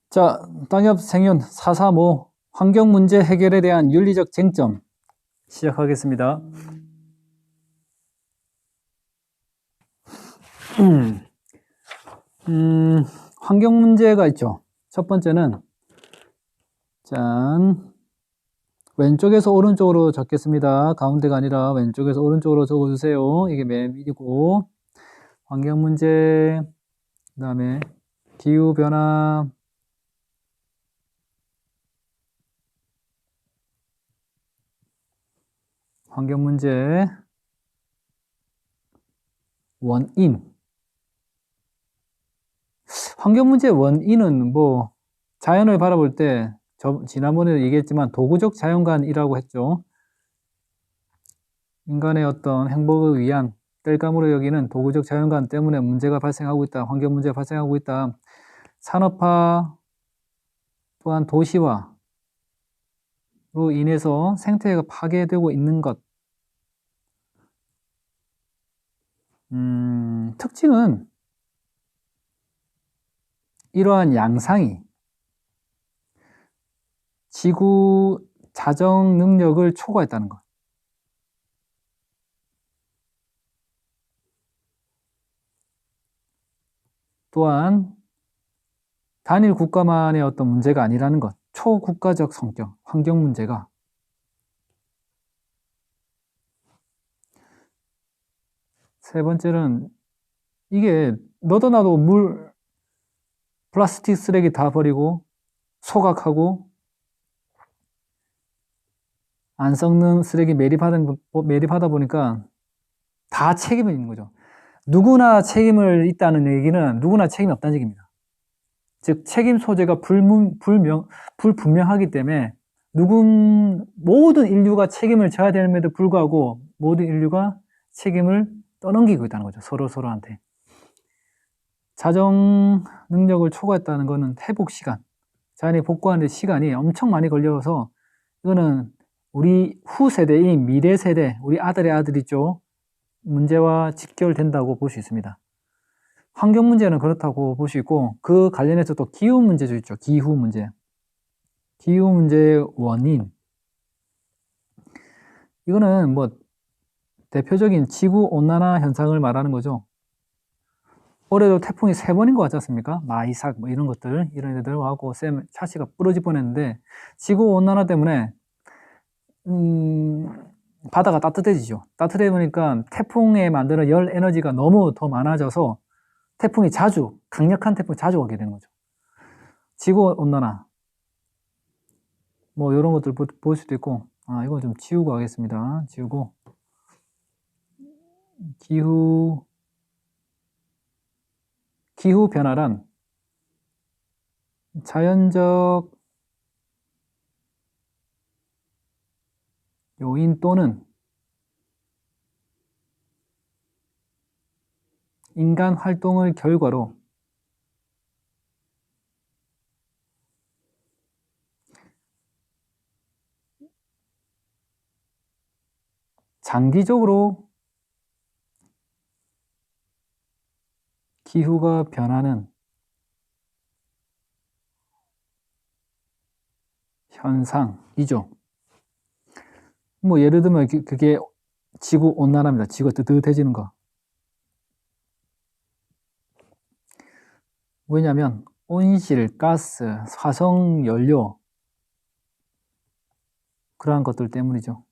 자, 땅엽 생윤 435 환경 문제 해결에 대한 윤리적 쟁점 시작하겠습니다. 환경 문제가 있죠. 첫 번째는 짠 왼쪽에서 오른쪽으로 적겠습니다. 가운데가 아니라 왼쪽에서 오른쪽으로 적어주세요. 이게 맨 밑이고 환경 문제, 그 다음에 기후변화, 환경 문제, 원인. 환경 문제의 원인은 뭐 자연을 바라볼 때 지난번에도 얘기했지만 도구적 자연관이라고 했죠. 인간의 어떤 행복을 위한 땔감으로 여기는 도구적 자연관 때문에 문제가 발생하고 있다. 환경 문제가 발생하고 있다. 산업화 또한 도시화로 인해서 생태계가 파괴되고 있는 것. 특징은 이러한 양상이 지구 자정 능력을 초과했다는 것. 또한 단일 국가만의 어떤 문제가 아니라는 것. 초국가적 성격, 환경 문제가. 세 번째는 이게 너도 나도 플라스틱 쓰레기 다 버리고 소각하고 안 썩는 쓰레기 매립하다 보니까 다 책임이 있는 거죠. 누구나 책임을 있다는 얘기는 누구나 책임이 없다는 얘기입니다. 즉 책임 소재가 불분명하기 때문에 모든 인류가 책임을 져야 됨에도 불구하고 모든 인류가 책임을 떠넘기고 있다는 거죠. 서로한테. 자정 능력을 초과했다는 것은 회복 시간, 자연이 복구하는 시간이 엄청 많이 걸려서 이거는 우리 후세대인 미래 세대, 우리 아들의 아들이죠. 문제와 직결된다고 볼 수 있습니다. 환경 문제는 그렇다고 볼 수 있고 그 관련해서 또 기후 문제도 있죠. 기후 문제. 기후 문제의 원인. 이거는 뭐 대표적인 지구 온난화 현상을 말하는 거죠. 올해도 태풍이 3번인 것 같지 않습니까? 마이삭 뭐 이런 것들, 이런 애들하고 샤시가 부러질 뻔했는데 지구 온난화 때문에 바다가 따뜻해지죠. 따뜻해지니까 태풍에 만드는 열 에너지가 너무 더 많아져서 강력한 태풍이 자주 오게 되는 거죠. 지구 온난화 뭐 이런 것들 볼 수도 있고, 이건 좀 지우고 하겠습니다. 지우고 기후 변화란 자연적 요인 또는 인간 활동의 결과로 장기적으로 기후가 변하는 현상이죠. 뭐 예를 들면 그게 지구 온난화입니다. 지구가 뜨뜻해지는 거. 왜냐하면 온실, 가스, 화석 연료 그러한 것들 때문이죠.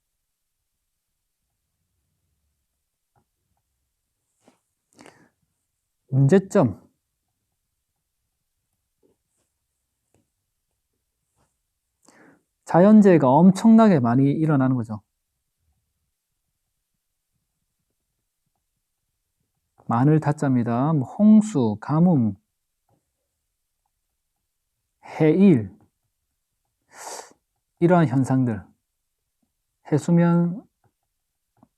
문제점. 자연재해가 엄청나게 많이 일어나는 거죠. 많을 타짜입니다. 홍수, 가뭄, 해일 이러한 현상들 해수면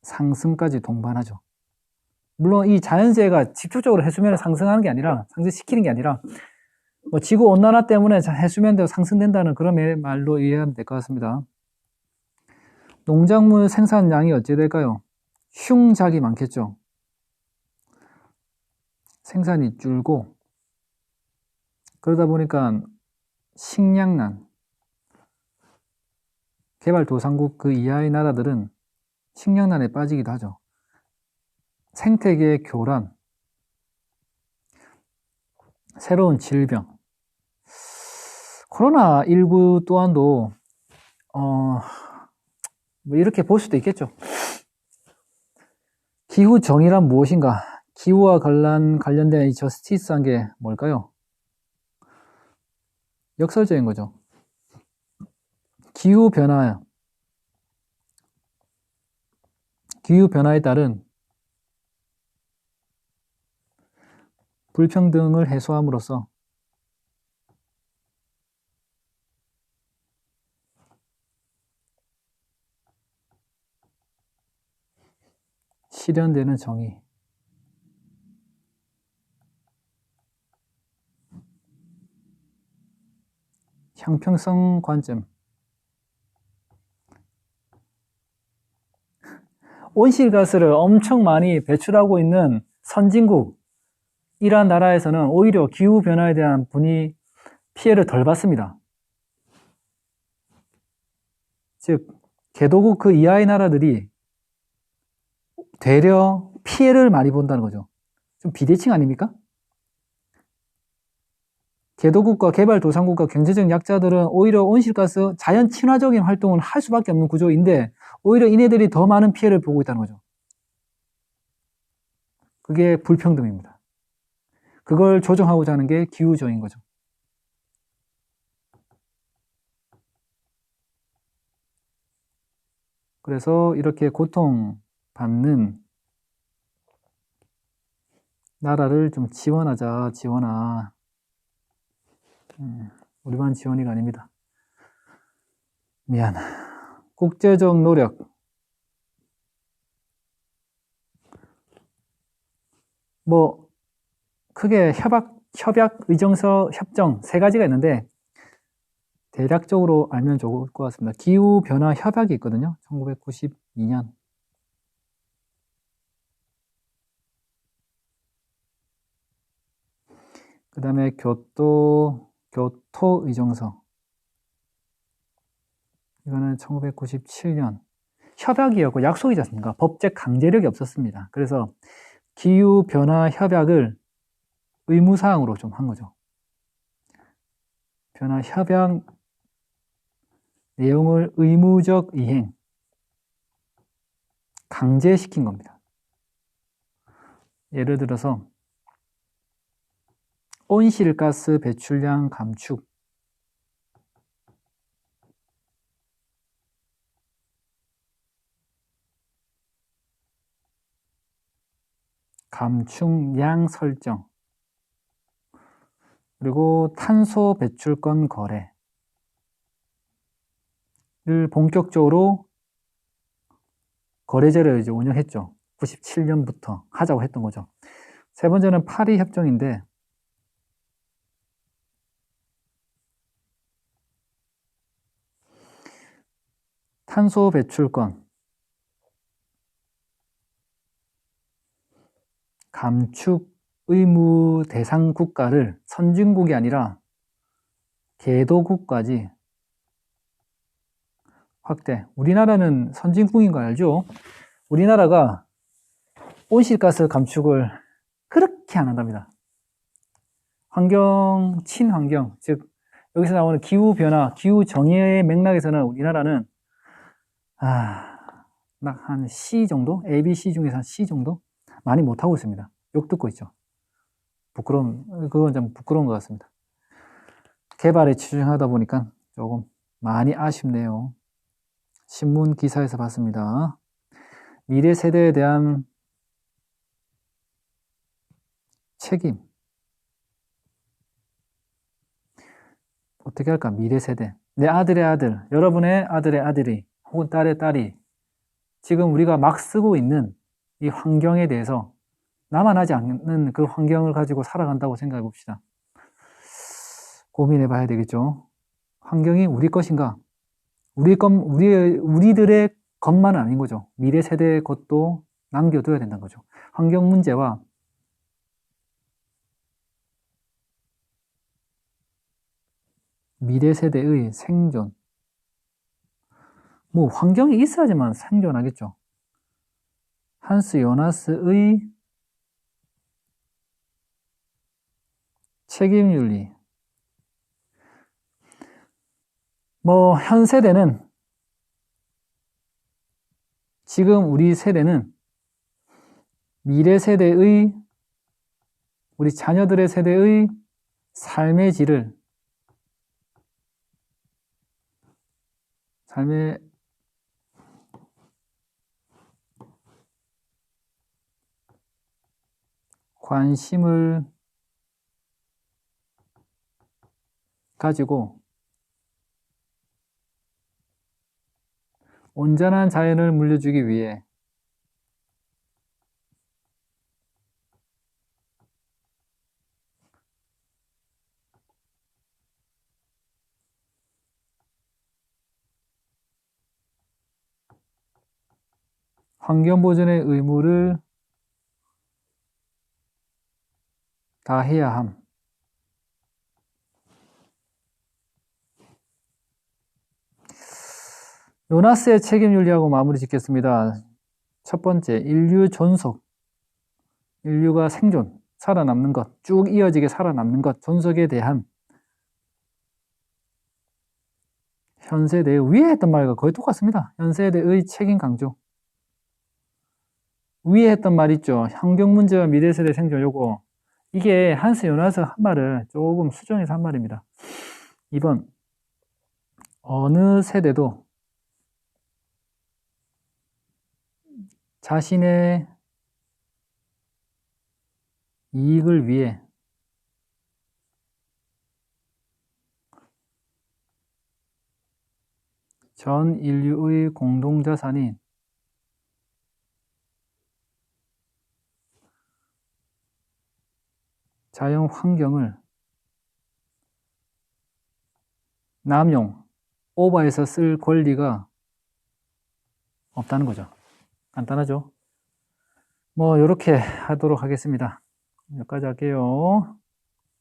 상승까지 동반하죠. 물론 이 자연재해가 직접적으로 해수면을 상승시키는 게 아니라 뭐 지구 온난화 때문에 해수면도 상승된다는 그런 말로 이해하면 될 것 같습니다. 농작물 생산량이 어찌 될까요? 흉작이 많겠죠. 생산이 줄고 그러다 보니까 식량난, 개발도상국 그 이하의 나라들은 식량난에 빠지기도 하죠. 생태계 교란, 새로운 질병, 코로나19 또한도 뭐 이렇게 볼 수도 있겠죠. 기후 정의란 무엇인가? 기후와 관련된 이 저스티스한 게 뭘까요? 역설적인 거죠. 기후 변화에 따른 불평등을 해소함으로써 실현되는 정의. 형평성 관점. 온실가스를 엄청 많이 배출하고 있는 선진국, 이러한 나라에서는 오히려 기후변화에 대한 피해를 덜 받습니다. 즉, 개도국 그 이하의 나라들이 되려 피해를 많이 본다는 거죠. 좀 비대칭 아닙니까? 개도국과 개발도상국과 경제적 약자들은 오히려 온실가스 자연 친화적인 활동을 할 수밖에 없는 구조인데 오히려 이네들이 더 많은 피해를 보고 있다는 거죠. 그게 불평등입니다. 그걸 조정하고자 하는 게 기후정의인 거죠. 그래서 이렇게 고통받는 나라를 좀 지원하자, 지원아. 우리만 지원이가 아닙니다. 미안. 국제적 노력. 뭐 크게 협약, 의정서, 협정 세 가지가 있는데 대략적으로 알면 좋을 것 같습니다. 기후변화 협약이 있거든요. 1992년. 그 다음에 교토 의정서. 이거는 1997년. 협약이었고 약속이지 않습니까? 법적 강제력이 없었습니다. 그래서 기후변화 협약을 의무사항으로 좀 한 거죠. 변화 협약 내용을 의무적 이행, 강제시킨 겁니다. 예를 들어서 온실가스 배출량 감축, 감축량 설정, 그리고 탄소 배출권 거래를 본격적으로 거래제를 이제 운영했죠. 97년부터 하자고 했던 거죠. 세 번째는 파리 협정인데 탄소 배출권 감축 의무 대상 국가를 선진국이 아니라 개도국까지 확대. 우리나라는 선진국인 거 알죠? 우리나라가 온실가스 감축을 그렇게 안 한답니다. 친환경, 즉 여기서 나오는 기후변화, 기후정의의 맥락에서는 우리나라는 한 C 정도? A, B, C 중에서 한 C 정도? 많이 못하고 있습니다. 욕 듣고 있죠. 그건 좀 부끄러운 것 같습니다. 개발에 치중하다 보니까 조금 많이 아쉽네요. 신문 기사에서 봤습니다. 미래 세대에 대한 책임. 어떻게 할까? 미래 세대. 내 아들의 아들, 여러분의 아들의 아들이, 혹은 딸의 딸이 지금 우리가 막 쓰고 있는 이 환경에 대해서 나만 하지 않는 그 환경을 가지고 살아간다고 생각해 봅시다. 고민해 봐야 되겠죠. 환경이 우리 것인가? 우리들의 것만은 아닌 거죠. 미래 세대의 것도 남겨둬야 된다는 거죠. 환경 문제와 미래 세대의 생존. 뭐 환경이 있어야지만 생존하겠죠. 한스 요나스의 책임윤리. 뭐 현 세대는, 지금 우리 세대는 미래 세대의, 우리 자녀들의 세대의 삶의 질을, 삶의 관심을 가지고 온전한 자연을 물려주기 위해 환경보존의 의무를 다해야 함. 요나스의 책임윤리하고 마무리 짓겠습니다. 첫 번째, 인류 존속. 인류가 생존, 살아남는 것, 쭉 이어지게 살아남는 것, 존속에 대한 현 세대의, 위에 했던 말과 거의 똑같습니다. 현 세대의 책임 강조. 위에 했던 말 있죠. 환경 문제와 미래 세대 생존, 요거. 이게 한스 요나스 한 말을 조금 수정해서 한 말입니다. 2번, 어느 세대도 자신의 이익을 위해 전 인류의 공동자산인 자연 환경을 남용, 오버해서 쓸 권리가 없다는 거죠. 간단하죠? 뭐 이렇게 하도록 하겠습니다. 여기까지 할게요.